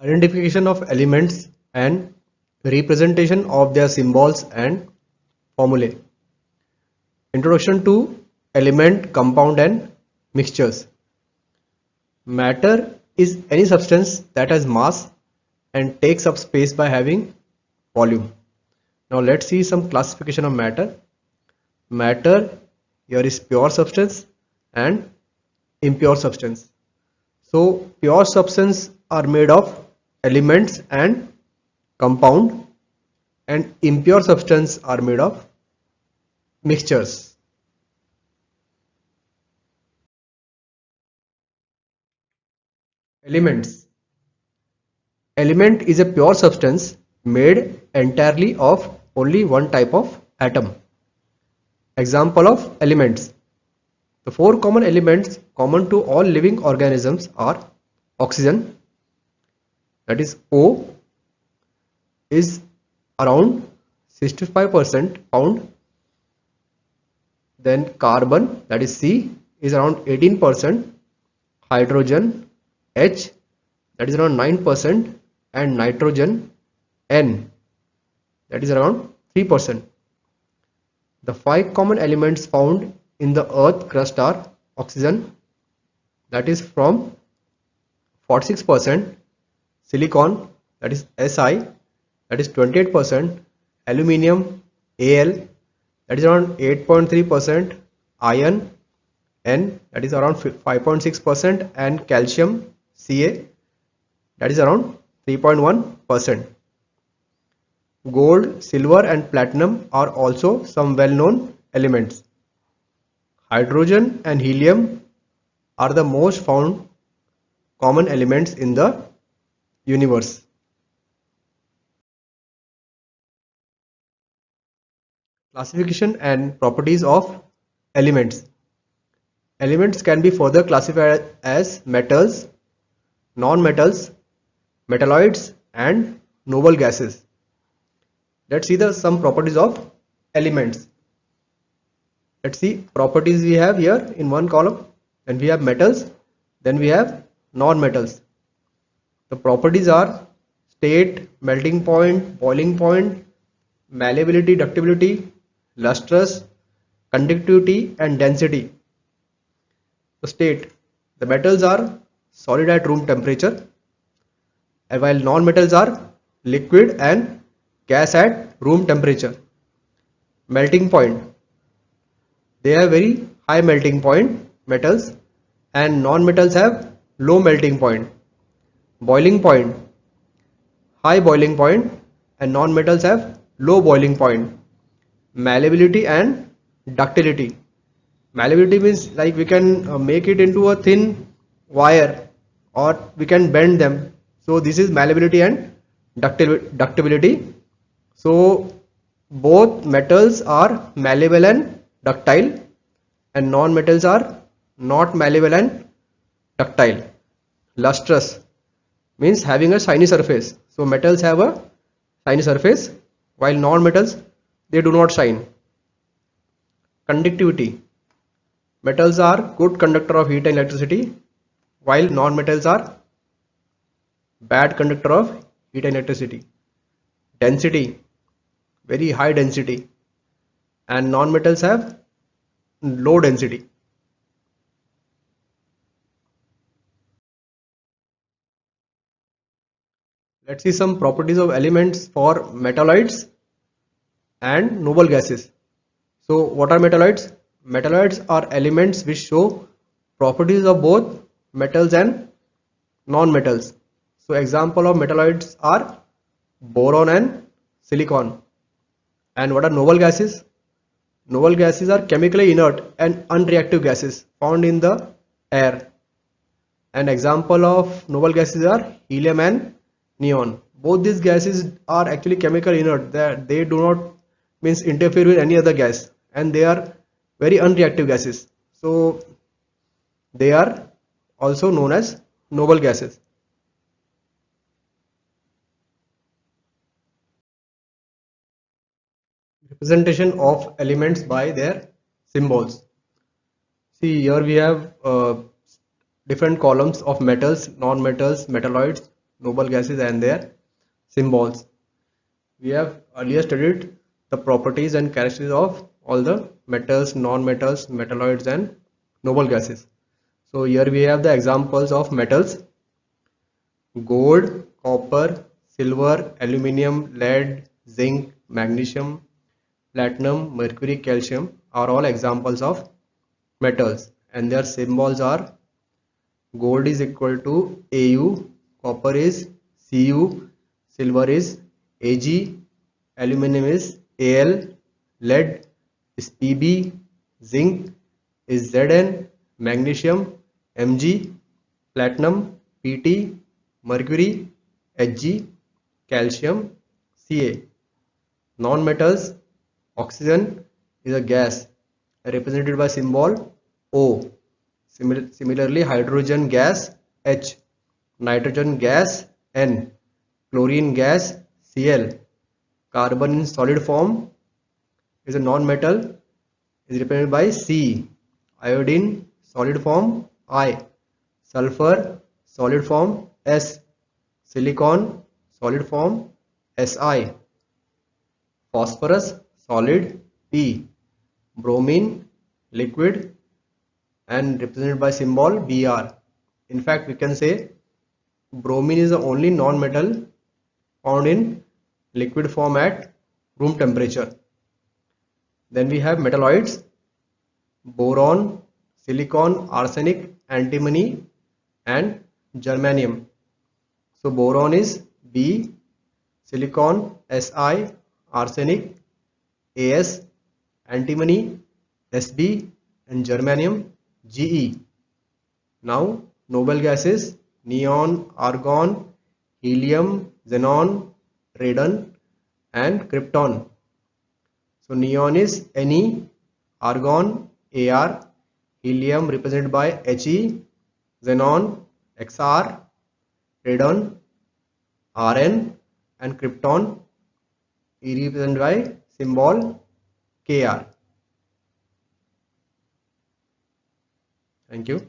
Identification of elements and representation of their symbols and formulae. Introduction to element, compound and mixtures. Matter is any substance that has mass and takes up space by having volume. Now let's see some classification of matter. Matter here is pure substance and impure substance. So pure substance are made of elements and compound, and impure substance are made of mixtures. Elements. Element is a pure substance made entirely of only one type of atom. Example of elements. The four common elements common to all living organisms are oxygen, that is O, is around 65% found. Then carbon, that is C, is around 18%. Hydrogen, H, that is around 9%, and nitrogen, N, that is around 3%. The five common elements found in the earth crust are oxygen, that is from 46%, silicon, that is Si, that is 28%, aluminium, Al, that is around 8.3%, iron, N, that is around 5.6%, and calcium, Ca, that is around 3.1%. Gold, silver and platinum are also some well-known elements. Hydrogen and helium are the most found common elements in the universe. Classification and properties of elements. Elements can be further classified as metals, non-metals, metalloids and noble gases. Let's see some properties of elements. Let's see properties we have here in one column. Then we have metals, then we have non-metals. The properties are state, melting point, boiling point, malleability, ductility, lustrous, conductivity and density. The state, the metals are solid at room temperature, and while non-metals are liquid and gas at room temperature. Melting point, they have very high melting point, metals, and non-metals have low melting point. Boiling point, high boiling point, and non-metals have low boiling point. Malleability and ductility. Malleability means like we can make it into a thin wire, or we can bend them. So this is malleability and ductility. So both metals are malleable and ductile, and non-metals are not malleable and ductile. Lustrous means having a shiny surface. So metals have a shiny surface, while non-metals, they do not shine. Conductivity, metals are good conductor of heat and electricity, while non-metals are bad conductor of heat and electricity. Density, very high density, and non-metals have low density. Let's see some properties of elements for metalloids and noble gases. So what are metalloids? Metalloids are elements which show properties of both metals and non-metals. So example of metalloids are boron and silicon. And what are noble gases? Noble gases are chemically inert and unreactive gases found in the air. An example of noble gases are helium and neon. Both these gases are actually chemical inert. They do not means interfere with any other gas, and they are very unreactive gases. So they are also known as noble gases. Representation of elements by their symbols. See, here we have different columns of metals, non-metals, metalloids noble gases and their symbols. We have earlier studied the properties and characteristics of all the metals, non-metals, metalloids and noble gases. So here we have the examples of metals: gold, copper, silver, aluminium, lead, zinc, magnesium, platinum, mercury, calcium are all examples of metals, and their symbols are: gold is equal to Au, copper is Cu, silver is Ag, aluminum is Al, lead is Pb, zinc is Zn, magnesium Mg, platinum Pt, mercury Hg, calcium Ca. Non-metals: oxygen is a gas represented by symbol O. Similarly, hydrogen gas H, nitrogen gas N, chlorine gas Cl, carbon in solid form is a non-metal, is represented by C, iodine solid form I, sulfur solid form S, silicon solid form Si, phosphorus solid P, bromine liquid and represented by symbol Br. In fact, we can say bromine is the only non-metal found in liquid form at room temperature. Then we have metalloids: boron, silicon, arsenic, antimony and germanium. So boron is B, silicon Si, arsenic As, antimony Sb and germanium Ge. Now noble gases: neon, argon, helium, xenon, radon and krypton. So neon is Ne, argon Ar, helium represented by He, xenon Xr, radon Rn and krypton is represented by symbol Kr. Thank you.